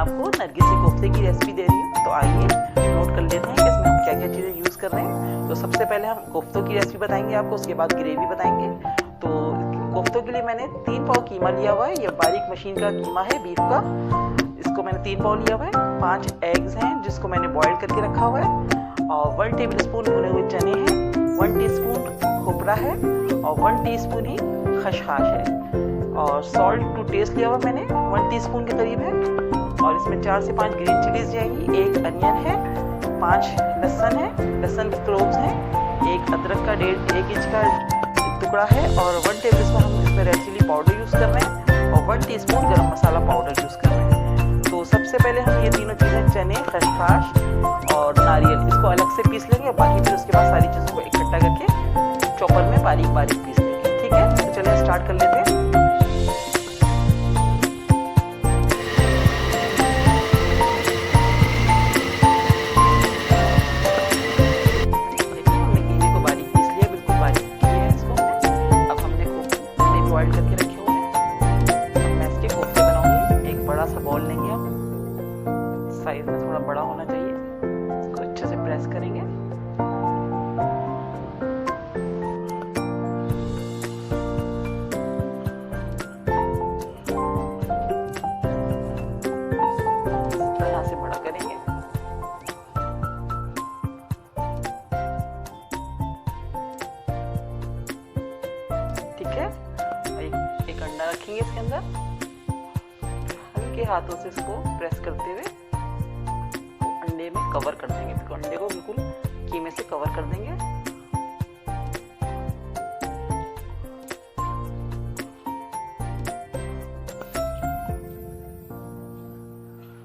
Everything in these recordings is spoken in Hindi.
आपको नरगिसी कोफ्ते की रेसिपी दे रही हूँ। तो आइए नोट कर लेते हैं कि इसमें हम क्या क्या चीज़ें यूज़ कर रहे हैं। तो सबसे पहले हम कोफ्तों की रेसिपी बताएंगे आपको, उसके बाद ग्रेवी बताएंगे। तो कोफ्तों के लिए मैंने 3 पाव कीमा लिया हुआ है। ये बारीक मशीन का कीमा है बीफ का। इसको मैंने 3 पाव लिया हुआ है। 5 एग्स हैं जिसको मैंने बॉयल करके रखा हुआ है, और 1 टेबल स्पून भुने हुए चने हैं, 1 टीस्पून खोपरा है, और 1 टीस्पून ही खसखस है, और सॉल्ट टू टेस्ट लिया हुआ मैंने 1 टीस्पून के करीब है। और इसमें 4 से 5 ग्रीन चिलीज जाएंगी, 1 अनियन है, 5 लहसुन है, लहसुन के क्लोव्स हैं, 1 अदरक का 1.5 इंच का टुकड़ा है, और 1 टेबल स्पून हम इसमें रेड चिली पाउडर यूज़ कर रहे हैं, और 1 टीस्पून गरम मसाला पाउडर यूज़ कर रहे हैं। तो सबसे पहले हम ये तीनों चीज़ें चने, खसखस और नारियल इसको अलग से पीस लेंगे, और बाकी फिर उसके बाद सारी चीज़ों को इकट्ठा करके चॉपर में बारीक बारीक पीस लेंगे। ठीक है, तो चलिए स्टार्ट कर लेते हैं। बॉइल करके रखे हुए हैं। अब मैं इसके कोफ्ते बनाऊंगी। एक बड़ा सा बॉल लेंगे हम, साइज में थोड़ा बड़ा होना चाहिए। इसको अच्छे से प्रेस करेंगे। इस तरह से बड़ा करेंगे। ठीक है, एक अंडा रखेंगे इसके अंदर। हल्के हाथों से इसको प्रेस करते हुए अंडे में कवर कर देंगे। तो अंडे को बिल्कुल कीमे से कवर कर देंगे।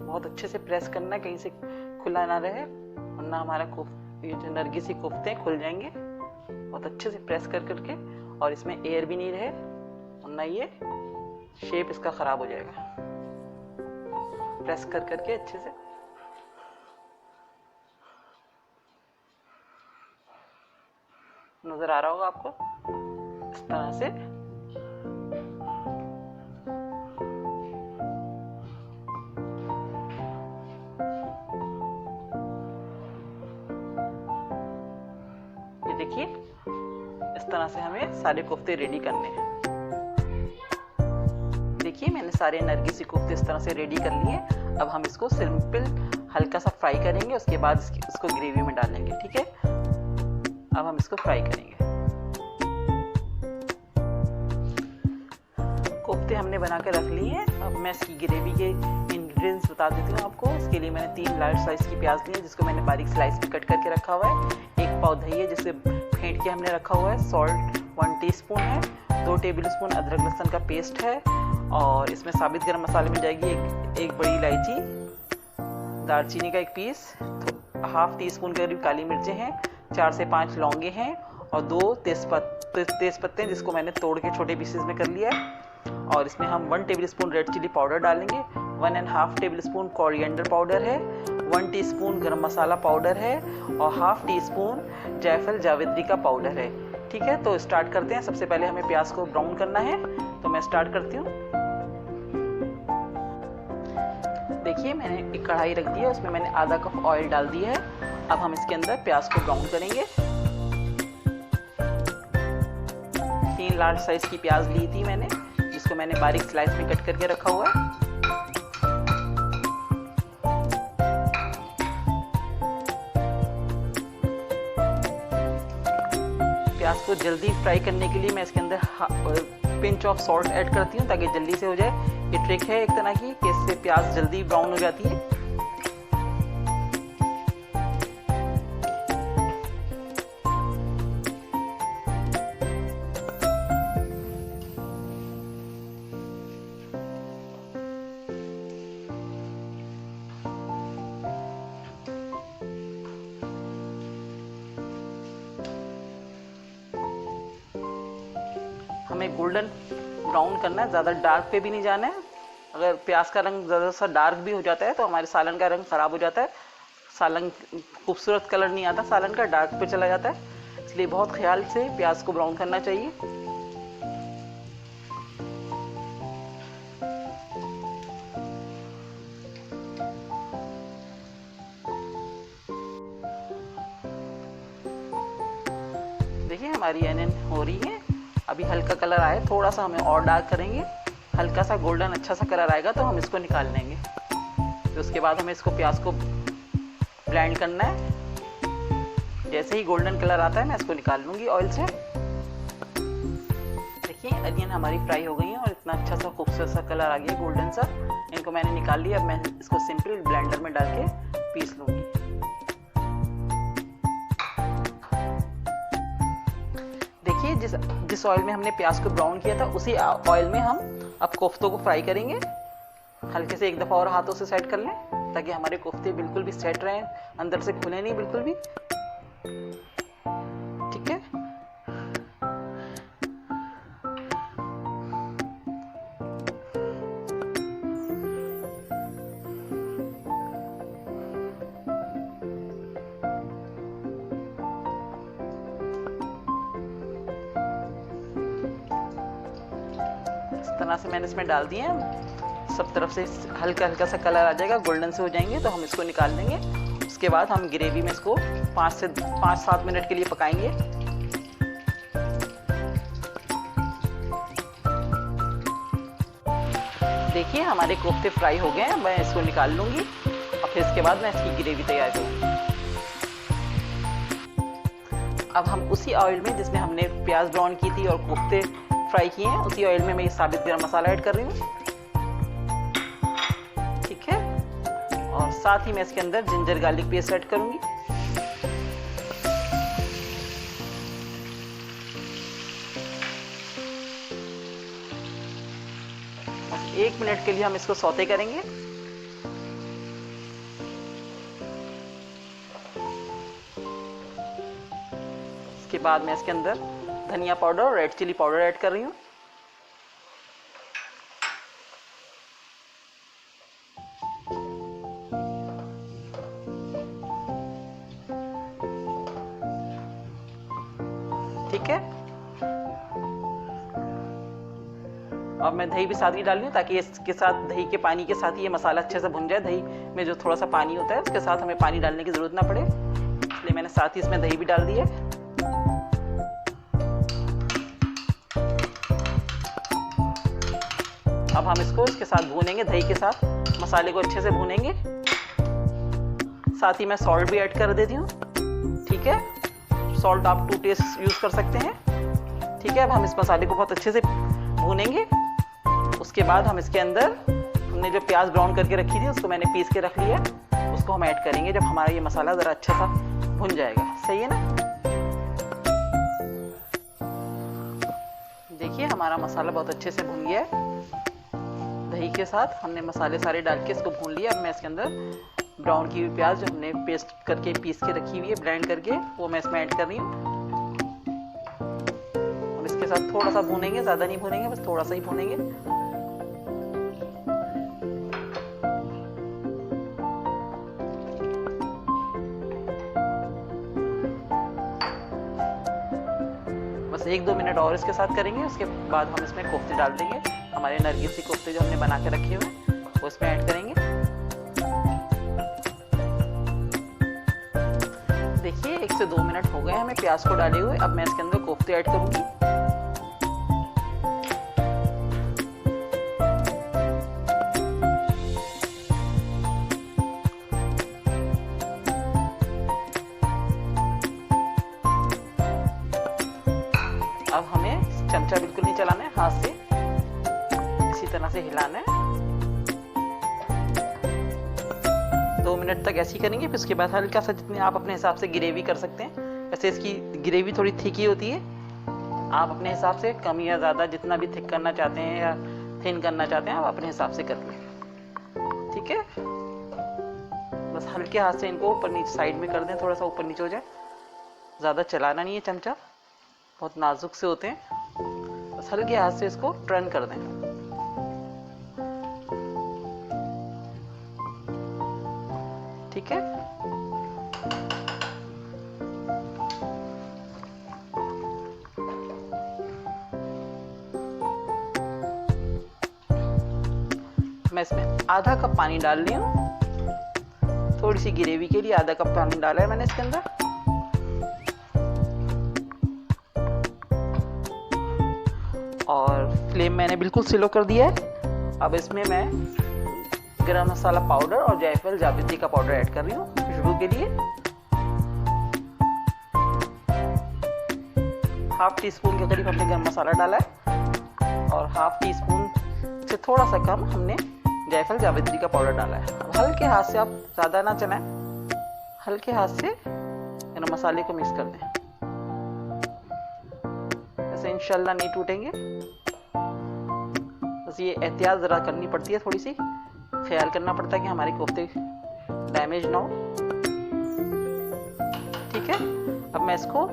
बहुत अच्छे से प्रेस करना है, कहीं से खुला ना रहे, वरना हमारा ये जो नरगिसी कोफ्ते खुल जाएंगे। बहुत अच्छे से प्रेस कर करके, और इसमें एयर भी नहीं रहे, वरना ये शेप इसका खराब हो जाएगा। प्रेस कर करके अच्छे से नजर आ रहा होगा आपको, इस तरह से। ये देखिए, इस तरह से हमें सारे कोफ्ते रेडी करने हैं। देखिए, मैंने सारे नरगिसी कोफ्ते इस तरह से रेडी कर लिए। अब हम इसको सिंपल हल्का सा फ्राई करेंगे, उसके बाद इसको ग्रेवी में डालेंगे। ठीक है, अब हम इसको फ्राई करेंगे। कोफ्ते हमने बना कर रख लिए हैं। अब मैं इसकी ग्रेवी के इंग्रेडिएंट्स बता देती हूँ आपको। इसके लिए मैंने 3 लार्ज साइज की प्याज ली है, जिसको मैंने बारीक स्लाइस में कट करके रखा हुआ है। 1 पाव दही है, जिसे फेंट के हमने रखा हुआ है। सॉल्ट 1 टीस्पून है। 2 टेबल स्पून अदरक लहसुन का पेस्ट है, और इसमें साबित गरम मसाले मिल जाएगी एक बड़ी इलायची, दालचीनी का 1 पीस, हाफ टी स्पून के करीब काली मिर्चें हैं, 4 से 5 लौंगे हैं, और 2 तेज पत्ते जिसको मैंने तोड़ के छोटे पीसेस में कर लिया है। और इसमें हम 1 tablespoon red chilli powder डालेंगे, 1.5 टेबल स्पून कोरिएंडर पाउडर है, 1 टीस्पून गरम मसाला पाउडर है, और हाफ टी स्पून जायफल जावित्री का पाउडर है। ठीक है, तो स्टार्ट करते हैं। सबसे पहले हमें प्याज को ब्राउन करना है, तो मैं स्टार्ट करती हूँ। देखिए, मैंने एक कढ़ाई रख दी है, उसमें मैंने आधा कप ऑयल डाल दिया है। अब हम इसके अंदर प्याज को ब्राउन करेंगे। 3 लार्ज साइज की प्याज ली थी मैंने, जिसको मैंने बारीक स्लाइस में कट करके रखा हुआ है। प्याज को जल्दी फ्राई करने के लिए मैं इसके अंदर पिंच ऑफ सॉल्ट ऐड करती हूँ, ताकि जल्दी से हो जाए। ये ट्रिक है एक तरह की, कि इससे प्याज जल्दी ब्राउन हो जाती है। हमें गोल्डन ब्राउन करना है, ज़्यादा डार्क पे भी नहीं जाना है। अगर प्याज का रंग ज़्यादा सा डार्क भी हो जाता है तो हमारे सालन का रंग ख़राब हो जाता है। सालन खूबसूरत कलर नहीं आता, सालन का डार्क पे चला जाता है। इसलिए बहुत ख्याल से प्याज को ब्राउन करना चाहिए। देखिए हमारी अनियन हो रही है, अभी हल्का कलर आया, थोड़ा सा हमें और डार्क करेंगे, हल्का सा गोल्डन अच्छा सा कलर आएगा तो हम इसको निकाल लेंगे। तो उसके बाद हमें इसको प्याज को ब्लेंड करना है। जैसे ही गोल्डन कलर आता है मैं इसको निकाल लूँगी ऑयल से। देखिए अनियन हमारी फ्राई हो गई है और इतना अच्छा सा खूबसूरत सा कलर आ गया गोल्डन सा। इनको मैंने निकाल लिया। अब मैं इसको सिंपल ब्लेंडर में डाल के पीस लूँगी। देखिए जिस ऑयल में हमने प्याज को ब्राउन किया था उसी ऑयल में हम अब कोफ्तों को फ्राई करेंगे। हल्के से एक दफ़ा और हाथों से सेट कर लें ताकि हमारे कोफ्ते बिल्कुल भी सेट रहें, अंदर से खुले नहीं बिल्कुल भी। ठीक है, इस तरह से मैंने इसमें डाल दिए हैं। सब तरफ से हल्का हल्का सा कलर आ जाएगा, गोल्डन से हो जाएंगे तो हम इसको निकाल लेंगे। उसके बाद हम ग्रेवी में इसको 5-7 मिनट के लिए पकाएंगे। देखिए हमारे कोफ्ते फ्राई हो गए हैं, मैं इसको निकाल लूंगी और फिर इसके बाद मैं इसकी ग्रेवी तैयार करूंगी। अब हम उसी ऑयल में जिसमें हमने प्याज ब्राउन की थी और कोफ्ते फ्राई किए हैं उसी ऑयल में मैं ये साबित गरम मसाला ऐड कर रही हूँ। ठीक है, और साथ ही मैं इसके अंदर जिंजर गार्लिक पेस्ट ऐड करूंगी। बस 1 मिनट के लिए हम इसको सौते करेंगे। इसके बाद मैं इसके अंदर धनिया पाउडर और रेड चिली पाउडर ऐड कर रही हूँ। ठीक है, अब मैं दही भी साथ ही डाल रही हूँ ताकि इसके साथ दही के पानी के साथ ही ये मसाला अच्छे से भुन जाए। दही में जो थोड़ा सा पानी होता है उसके साथ हमें पानी डालने की जरूरत ना पड़े, इसलिए मैंने साथ ही इसमें दही भी डाल दी है। अब हम इसको इसके साथ भूनेंगे, दही के साथ मसाले को अच्छे से भूनेंगे। साथ ही मैं सॉल्ट भी ऐड कर देती हूँ। ठीक है, सॉल्ट आप टू टेस्ट यूज कर सकते हैं। ठीक है, अब हम इस मसाले को बहुत अच्छे से भूनेंगे। उसके बाद हम इसके अंदर हमने जो प्याज ब्राउन करके रखी थी उसको मैंने पीस के रख लिया, उसको हम ऐड करेंगे जब हमारा ये मसाला ज़रा अच्छा सा भुन जाएगा। सही है ना? देखिए हमारा मसाला बहुत अच्छे से भुन गया है। दही के साथ हमने मसाले सारे डाल के इसको भून लिया। अब मैं इसके अंदर ब्राउन की हुई प्याज जो हमने पेस्ट करके पीस के रखी हुई है ब्लेंड करके, वो मैं इसमें ऐड कर रही हूँ। अब इसके साथ थोड़ा सा भूनेंगे, ज़्यादा नहीं भूनेंगे, बस थोड़ा सा ही भूनेंगे। बस 1-2 मिनट और इसके साथ करेंगे। उसके बाद हम इसमें कोफ्ते डाल देंगे। हमारे नरगिसी कोफ्ते जो हमने बना के रखे हुए हैं वो इसमें ऐड करेंगे। देखिए 1 से 2 मिनट हो गए हमें प्याज को डाले हुए। अब मैं इसके अंदर कोफ्ते ऐड करूंगी। अब हमें चमचा बिल्कुल नहीं चलाना है, हाथ से इसी तरह से हिलाना है। 2 मिनट तक ऐसे ही करेंगे। फिर उसके बाद हल्का सा जितने आप अपने हिसाब से ग्रेवी कर सकते हैं। वैसे इसकी ग्रेवी थोड़ी थिक ही होती है, आप अपने हिसाब से कम या ज़्यादा जितना भी थिक करना चाहते हैं या थिन करना चाहते हैं आप अपने हिसाब से कर लें। ठीक है, बस हल्के हाथ से इनको ऊपर नीचे साइड में कर दें, थोड़ा सा ऊपर नीचे हो जाए। ज़्यादा चलाना नहीं है, चमचा बहुत नाजुक से होते हैं। बस हल्के हाथ से इसको टर्न कर दें। ठीक है, मैं इसमें आधा कप पानी डाल रही हूँ। थोड़ी सी ग्रेवी के लिए आधा कप पानी डाला है मैंने इसके अंदर। और फ्लेम मैंने बिल्कुल स्लो कर दिया है। अब इसमें मैं गरम मसाला पाउडर और जायफल जावित्री का पाउडर ऐड कर रही हूँ खुशबू के लिए। हाफ टी स्पून के करीब हमने गरम मसाला डाला है और हाफ टी स्पून से थोड़ा सा कम हमने जायफल जावित्री का पाउडर डाला है। अब हल्के हाथ से, आप ज़्यादा ना चलाएं, हल्के हाथ से गरम मसाले को मिक्स कर दें। ऐसे इंशाल्लाह नहीं टूटेंगे, बस ये एहतियात ज़रा करनी पड़ती है, थोड़ी सी ख्याल करना पड़ता है कि हमारे कोफ्ते डैमेज ना हो। ठीक है, अब मैं इसको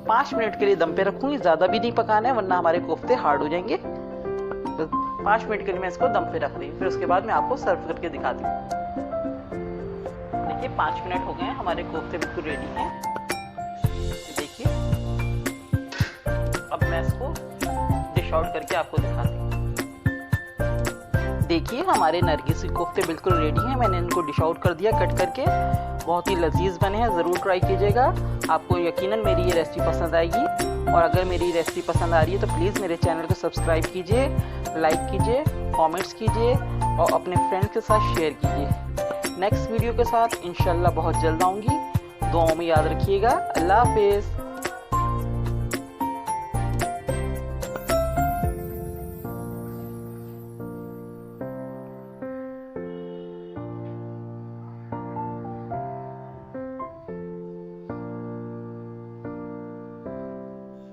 5 मिनट के लिए दम पे रखूंगी। ज़्यादा भी नहीं पकाना है वरना हमारे कोफ्ते हार्ड हो जाएंगे। तो 5 मिनट के लिए मैं इसको दम पे रख रही हूँ, फिर उसके बाद मैं आपको सर्व करके दिखाती हूँ। देखिए 5 मिनट हो गए हैं, हमारे कोफ्ते बिल्कुल रेडी हैं। देखिए अब मैं इसको डिश आउट करके आपको दिखाती हूँ। देखिए हमारे नरगिस के कोफ्ते बिल्कुल रेडी हैं। मैंने इनको डिश आउट कर दिया कट करके। बहुत ही लजीज बने हैं, ज़रूर ट्राई कीजिएगा। आपको यकीनन मेरी ये रेसिपी पसंद आएगी। और अगर मेरी रेसिपी पसंद आ रही है तो प्लीज़ मेरे चैनल को सब्सक्राइब कीजिए, लाइक कीजिए, कमेंट्स कीजिए और अपने फ्रेंड्स के साथ शेयर कीजिए। नेक्स्ट वीडियो के साथ इंशाल्लाह बहुत जल्द आऊँगी। दुआओं में याद रखिएगा। अल्लाह हाफिज़।